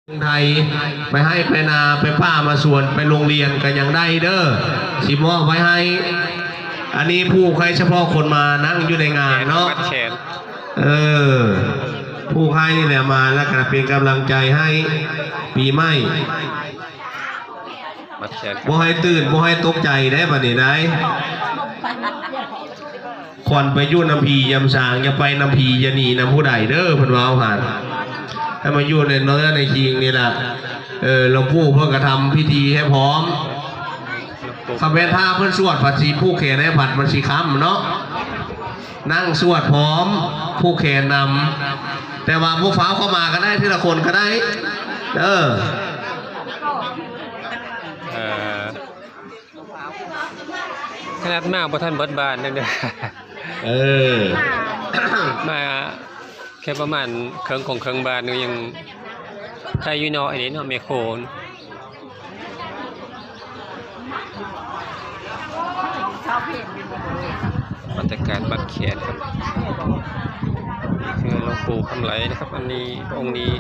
ไทยไปให้ไปนาไปป้ามาส่วนไปโรงเรียนกันยังได้เด้อสิมอบไว้ให้อันนี้ผู้ใครเฉพาะคนมานั่งอยู่ในงานเนาะผู้ใครนี่แหละมาแล้วก็เป็นกำลังใจให้ปีใหม่บ่ให้ตื่นบ่ให้ตกใจได้บัดนี้ได้ควันไปยุ่นน้ำพียำสางอย่าไปน้ำพีอย่าหนีน้ำผู้ใดเด้อเพิ่นว่าเอาผ่านให้มายุ่นในเนื้อในคิงนี่แหละหลวงปู่เพื่อกระทำพิธีให้พร้อมคำเป็นท่าเพื่อนสวดผัดสีผู้แขนให้ผัดมันสีค้ำเนาะนั่งสวดพร้อมผู้แขนนำแต่ว่าผู้ฟ้าเข้ามาก็ได้ทีละคนก็ได้ขนาดมากพอท่านเบิดบานนั่นเด้อมาแค่ประมาณเครื่องบานนึงยังใครอยู่เนาะไอ้นี่เนาะเมโครบรรยากาศบัดเขียนครับนี่คือหลวงปู่คำไหลนะครับอันนี้องค์นี้